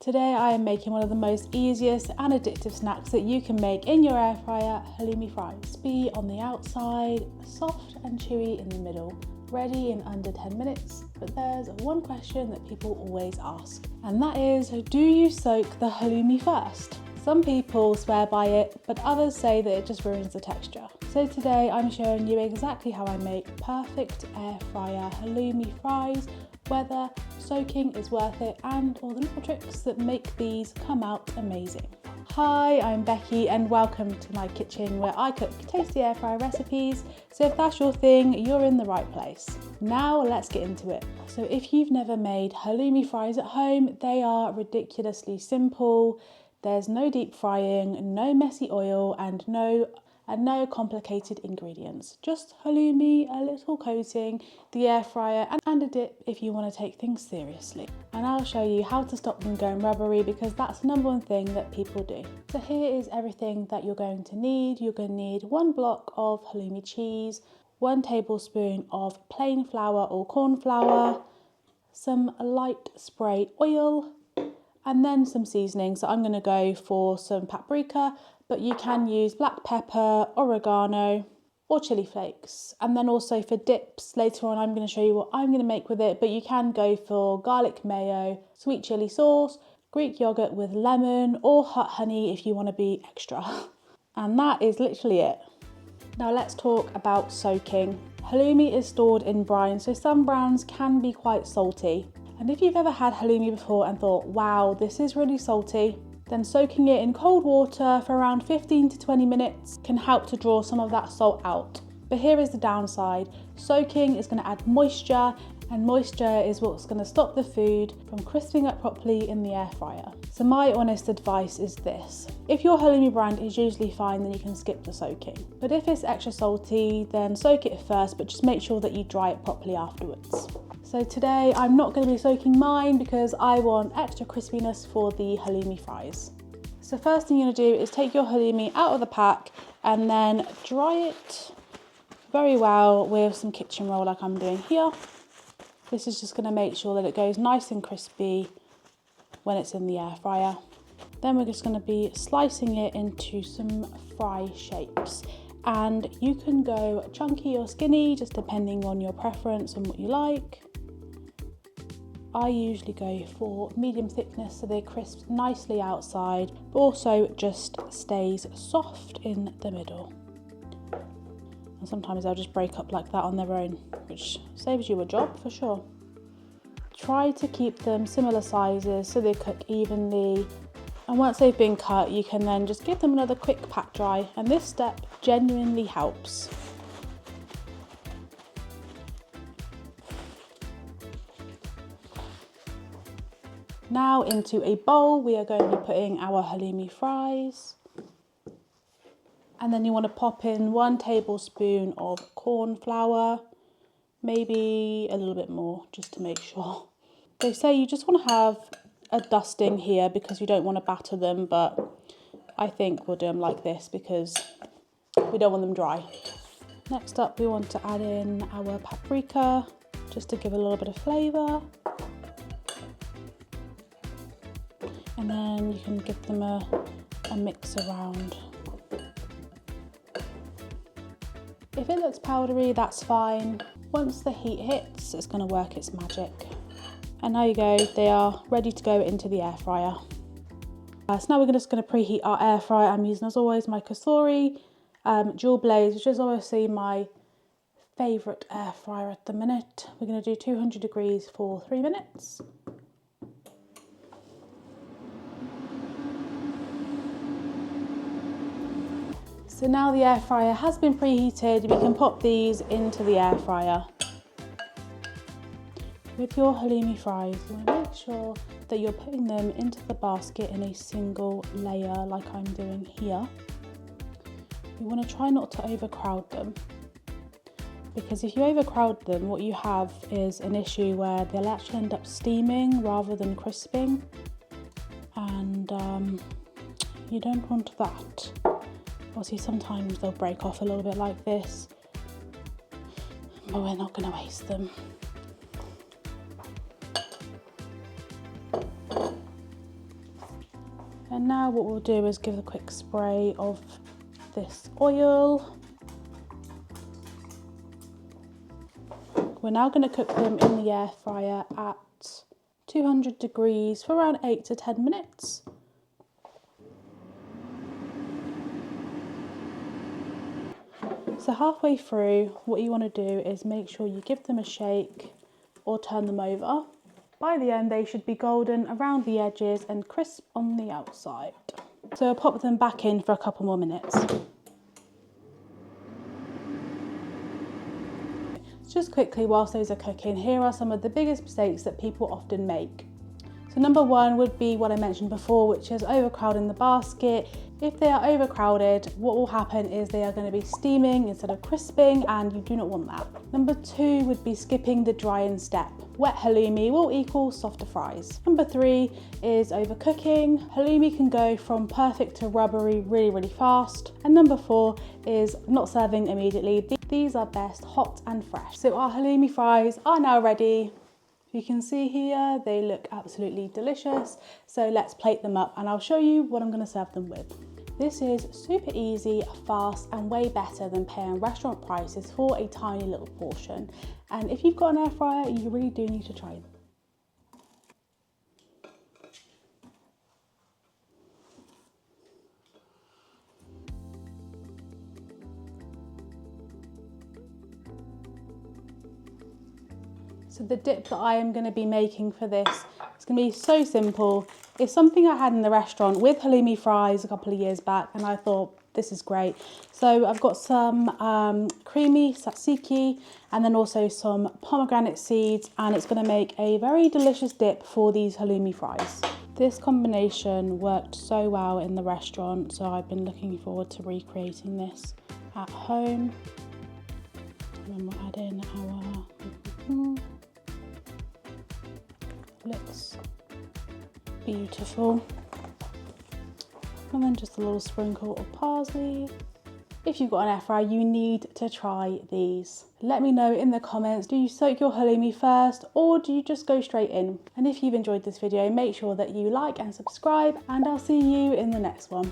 Today I am making one of the most easiest and addictive snacks that you can make in your air fryer, halloumi fries. Crispy on the outside, soft and chewy in the middle. Ready in under 10 minutes, but there's one question that people always ask, and that is, do you soak the halloumi first? Some people swear by it, but others say that it just ruins the texture. So today I'm showing you exactly how I make perfect air fryer halloumi fries, whether soaking is worth it, and all the little tricks that make these come out amazing. Hi, I'm Becky and welcome to my kitchen where I cook tasty air fryer recipes. So if that's your thing, you're in the right place. Now let's get into it. So if you've never made halloumi fries at home, they are ridiculously simple. There's no deep frying, no messy oil, and no complicated ingredients. Just halloumi, a little coating, the air fryer, and a dip if you want to take things seriously. And I'll show you how to stop them going rubbery, because that's the number one thing that people do. So here is everything that you're going to need. You're going to need 1 block of halloumi cheese, 1 tablespoon of plain flour or corn flour, some light spray oil, and then some seasoning. So I'm going to go for some paprika, but you can use black pepper, oregano, or chili flakes. And then also for dips, later on I'm going to show you what I'm going to make with it, but you can go for garlic mayo, sweet chili sauce, Greek yogurt with lemon, or hot honey if you want to be extra. And that is literally it. Now let's talk about soaking. Halloumi is stored in brine, so some brands can be quite salty. And if you've ever had halloumi before and thought, wow, this is really salty, then soaking it in cold water for around 15 to 20 minutes can help to draw some of that salt out. But here is the downside. Soaking is going to add moisture, and moisture is what's going to stop the food from crisping up properly in the air fryer. So my honest advice is this. If your halloumi brand is usually fine, then you can skip the soaking. But if it's extra salty, then soak it first, but just make sure that you dry it properly afterwards. So today I'm not going to be soaking mine because I want extra crispiness for the halloumi fries. So first thing you're going to do is take your halloumi out of the pack and then dry it very well with some kitchen roll like I'm doing here. This is just going to make sure that it goes nice and crispy when it's in the air fryer. Then we're just going to be slicing it into some fry shapes. And you can go chunky or skinny, just depending on your preference and what you like. I usually go for medium thickness so they're crisp nicely outside, but also just stays soft in the middle. And sometimes they'll just break up like that on their own, which saves you a job for sure. Try to keep them similar sizes so they cook evenly. And once they've been cut, you can then just give them another quick pat dry, and this step genuinely helps. Now into a bowl, we are going to be putting our halloumi fries. And then you want to pop in 1 tablespoon of corn flour, maybe a little bit more just to make sure. They say you just want to have a dusting here because you don't want to batter them, but I think we'll do them like this because we don't want them dry. Next up, we want to add in our paprika just to give a little bit of flavour. And then you can give them a mix around. If it looks powdery, that's fine. Once the heat hits, it's going to work its magic. And there you go, they are ready to go into the air fryer. So now we're just going to preheat our air fryer. I'm using, as always, my Cosori dual blaze, which is obviously my favourite air fryer at the minute. We're going to do 200 degrees for 3 minutes. So now the air fryer has been preheated, we can pop these into the air fryer. With your halloumi fries, you want to make sure that you're putting them into the basket in a single layer like I'm doing here. You want to try not to overcrowd them, because if you overcrowd them, what you have is an issue where they'll actually end up steaming rather than crisping, and you don't want that. Obviously sometimes they'll break off a little bit like this, but we're not going to waste them. And now what we'll do is give a quick spray of this oil. We're now going to cook them in the air fryer at 200 degrees for around 8 to 10 minutes. So halfway through, what you want to do is make sure you give them a shake or turn them over. By the end, they should be golden around the edges and crisp on the outside. So I'll pop them back in for a couple more minutes. Just quickly, whilst those are cooking, here are some of the biggest mistakes that people often make. So number one would be what I mentioned before, which is overcrowding the basket. If they are overcrowded, what will happen is they are going to be steaming instead of crisping, and you do not want that. Number two would be skipping the drying step. Wet halloumi will equal softer fries. Number three is overcooking. Halloumi can go from perfect to rubbery really fast. And number four is not serving immediately. These are best hot and fresh. So our halloumi fries are now ready. You can see here, they look absolutely delicious. So let's plate them up and I'll show you what I'm going to serve them with. This is super easy, fast, and way better than paying restaurant prices for a tiny little portion. And if you've got an air fryer, you really do need to try them. So the dip that I am going to be making for this is going to be so simple. It's something I had in the restaurant with halloumi fries a couple of years back, and I thought this is great. So I've got some creamy tzatziki and then also some pomegranate seeds, and it's going to make a very delicious dip for these halloumi fries. This combination worked so well in the restaurant, so I've been looking forward to recreating this at home. And then we'll add in our looks beautiful, and then just a little sprinkle of parsley. If you've got an air fryer, you need to try these. Let me know in the comments, do you soak your halloumi first or do you just go straight in? And if you've enjoyed this video, make sure that you like and subscribe, and I'll see you in the next one.